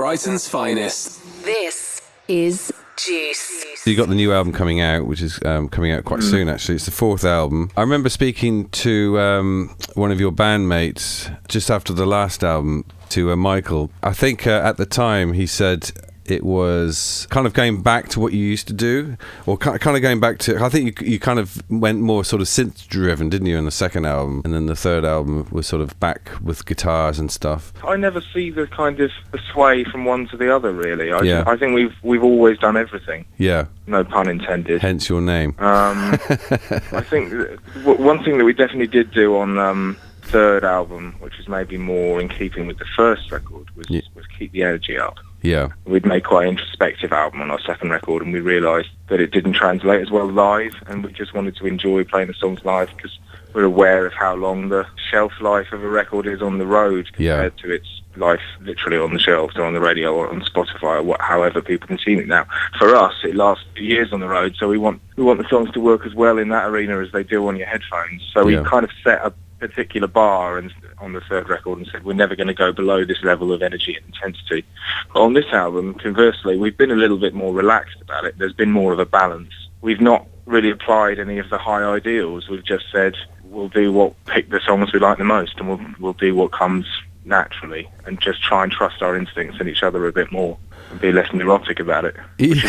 Brighton's finest. This is Juice. You got the new album coming out, which is coming out quite soon, actually. It's the 4th album. I remember speaking to one of your bandmates just after the last album, to Michael. I think at the time he said it was kind of going back to what you used to do, or kind of going back to, I think you kind of went more sort of synth driven, didn't you, in the second album, and then the third album was sort of back with guitars and stuff. I never see the kind of the sway from one to the other, really. Yeah. I think we've always done everything. Yeah. No pun intended. Hence your name. I think one thing that we definitely did do on third album, which was maybe more in keeping with the first record, was keep the energy up. Yeah. We'd made quite an introspective album on our second record, and we realised that it didn't translate as well live, and we just wanted to enjoy playing the songs live because we're aware of how long the shelf life of a record is on the road compared to its life literally on the shelves or on the radio or on Spotify or however people consume it now. For us, it lasts years on the road, so we want the songs to work as well in that arena as they do on your headphones. So we kind of set a particular bar and on the third record and said we're never going to go below this level of energy and intensity. But on this album, conversely, we've been a little bit more relaxed about it. There's been more of a balance. We've not really applied any of the high ideals. We've just said we'll pick the songs we like the most, and we'll do what comes naturally, and just try and trust our instincts and each other a bit more and be less neurotic about it,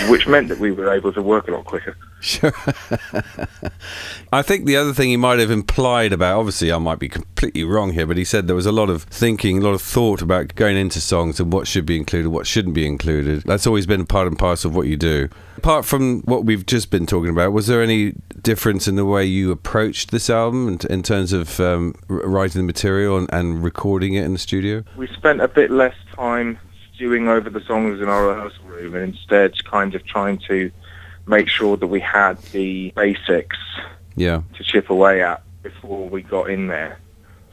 which meant that we were able to work a lot quicker. Sure. I think the other thing he might have implied about, obviously I might be completely wrong here, but he said there was a lot of thinking, a lot of thought about going into songs and what should be included, what shouldn't be included. That's always been part and parcel of what you do. Apart from what we've just been talking about, was there any difference in the way you approached this album in terms of writing the material and recording it in the studio? We spent a bit less time stewing over the songs in our rehearsal room, and instead kind of trying to make sure that we had the basics to chip away at before we got in there.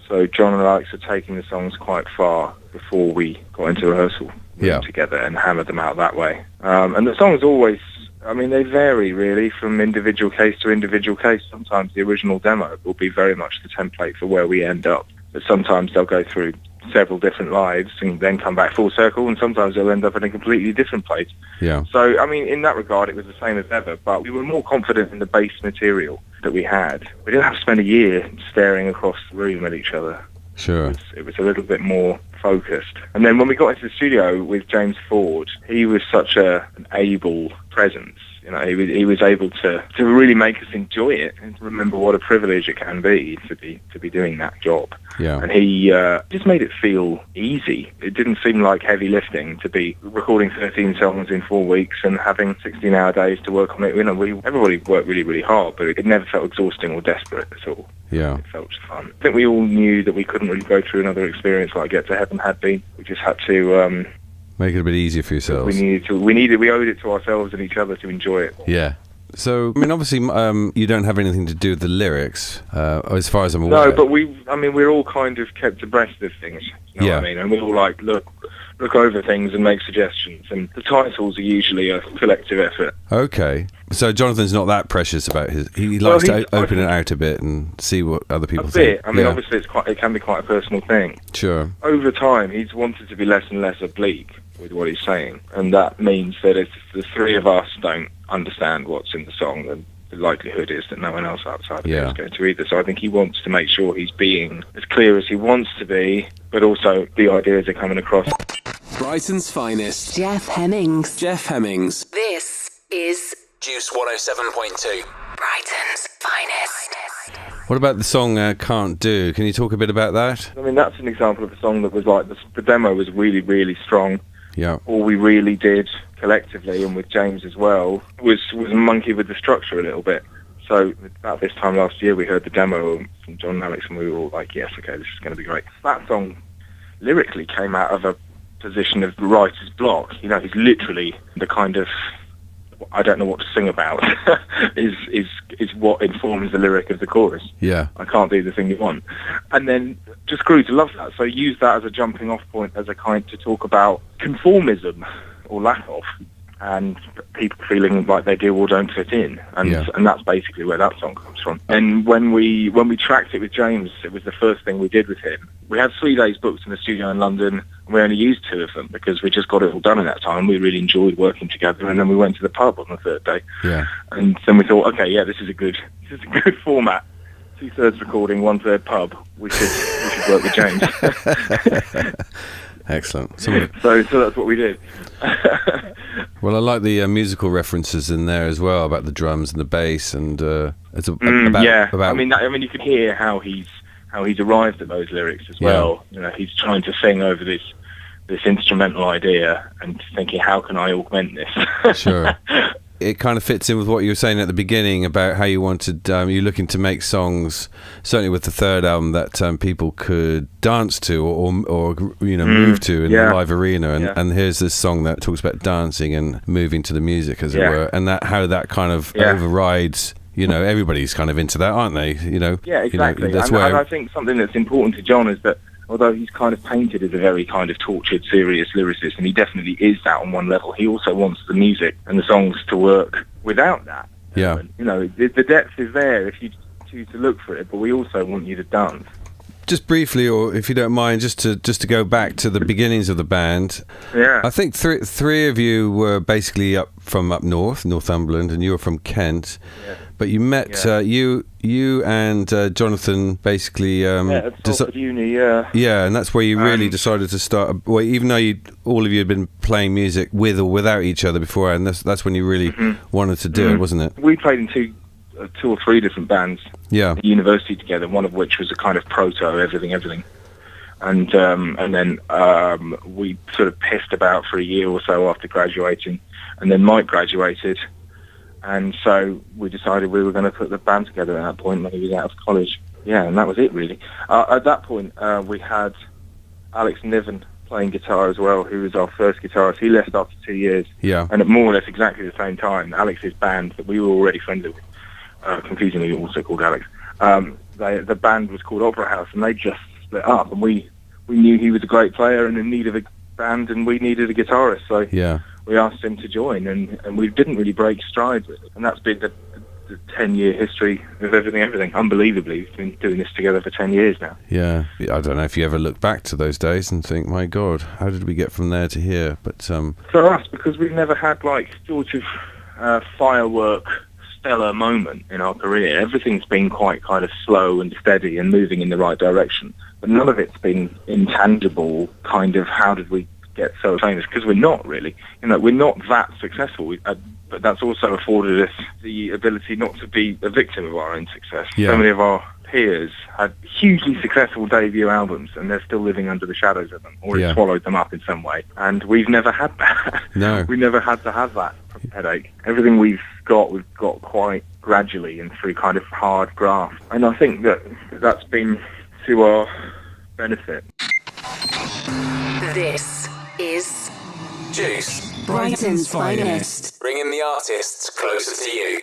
So John and Alex are taking the songs quite far before we got into rehearsal together and hammered them out that way. And the songs always, I mean, they vary really from individual case to individual case. Sometimes the original demo will be very much the template for where we end up, but sometimes they'll go through several different lives and then come back full circle, and sometimes they'll end up in a completely different place. Yeah. So, I mean, in that regard, it was the same as ever, but we were more confident in the base material that we had. We didn't have to spend a year staring across the room at each other. Sure. It was a little bit more focused. And then when we got into the studio with James Ford, he was such an able presence. You know, he was able to really make us enjoy it and to remember what a privilege it can be to be doing that job. Yeah. And he just made it feel easy. It didn't seem like heavy lifting to be recording 13 songs in 4 weeks and having 16-hour days to work on it. You know, everybody worked really, really hard, but it never felt exhausting or desperate at all. Yeah. It felt fun. I think we all knew that we couldn't really go through another experience like Get to Heaven had been. We just had to make it a bit easier for yourselves. We owed it to ourselves and each other to enjoy it. Yeah. So, I mean, obviously, you don't have anything to do with the lyrics, as far as I'm aware. No, but we're all kind of kept abreast of things. You know what I mean? And we all look over things and make suggestions. And the titles are usually a collective effort. Okay. So Jonathan's not that precious about he likes to open it out a bit and see what other people think. I mean, obviously, it can be quite a personal thing. Sure. Over time, he's wanted to be less and less oblique with what he's saying, and that means that if the three of us don't understand what's in the song, then the likelihood is that no one else outside of it is going to either. So I think he wants to make sure he's being as clear as he wants to be, but also the ideas are coming across. Brighton's finest. Jeff Hemmings. Jeff Hemmings. This is Juice 107.2. Brighton's finest. What about the song Can't Do? Can you talk a bit about that? I mean, that's an example of a song that was like, the demo was really, really strong. Yeah. All we really did collectively, and with James as well, was monkey with the structure a little bit. So about this time last year, we heard the demo from John and Alex, and we were all like, yes, okay, this is going to be great. That song lyrically came out of a position of writer's block. You know, he's literally the kind of, I don't know what to sing about, is what informs the lyric of the chorus. Yeah. I can't do the thing you want. And then just grew to love that. So use that as a jumping off point, as a kind to talk about conformism, or lack of. and people feeling like they do or don't fit in, and that's basically where that song comes from. And when we tracked it with James, it was the first thing we did with him. We had 3 days booked in the studio in London, and we only used 2 of them because we just got it all done in that time. We really enjoyed working together, and then we went to the pub on the 3rd day. Yeah. And then we thought, okay, yeah, this is a good format. 2/3 recording, 1/3 pub. We should work with James. Excellent. So that's what we did. Well, I like the musical references in there as well about the drums and the bass, and I mean, you could hear how he's arrived at those lyrics as well. You know, he's trying to sing over this instrumental idea and thinking, how can I augment this? Sure. It kind of fits in with what you were saying at the beginning about how you wanted, you're looking to make songs, certainly with the 3rd album, that people could dance to or move to in the live arena. And here's this song that talks about dancing and moving to the music, as it were, and how that kind of overrides. You know, everybody's kind of into that, aren't they? You know. Yeah, exactly. And I think something that's important to John is that, although he's kind of painted as a very kind of tortured, serious lyricist, and he definitely is that on one level, he also wants the music and the songs to work without that. Yeah. You know, the depth is there if you choose to look for it, but we also want you to dance. Just briefly, or if you don't mind, just to go back to the beginnings of the band. Yeah. I think three of you were basically up north, Northumberland, and you were from Kent. Yeah. But you met you and Jonathan basically at Salford Uni, yeah, and that's where you really decided to start. Well, even though all of you had been playing music with or without each other before, and that's when you really wanted to do it, wasn't it? We played in two or three different bands at university together, one of which was a kind of proto everything, and then we sort of pissed about for a year or so after graduating, and then Mike graduated, and so we decided we were going to put the band together at that point when he was out of college. Yeah, and that was it really. At that point we had Alex Niven playing guitar as well, who was our first guitarist. He left after 2 years, and at more or less exactly the same time, Alex's band that we were already friendly with, confusingly also called Alex, the band was called Opera House, and they just split up, and we knew he was a great player and in need of a band, and we needed a guitarist, so we asked him to join, and we didn't really break stride with it, and that's been the 10-year history of everything. Unbelievably, we've been doing this together for 10 years now. Yeah, I don't know if you ever look back to those days and think, my God, how did we get from there to here? But for us, because we've never had like sort of firework stellar moment in our career, everything's been quite kind of slow and steady and moving in the right direction, but none of it's been intangible kind of how did we get so famous, because we're not really, we're not that successful, but that's also afforded us the ability not to be a victim of our own success. So many of our peers had hugely successful debut albums and they're still living under the shadows of them, or it swallowed them up in some way, and we've never had that. No. We never had to have that headache. Everything we've got quite gradually and through kind of hard graft, and I think that's been to our benefit. This is Juice, Brighton's finest. bringing the artists closer to you.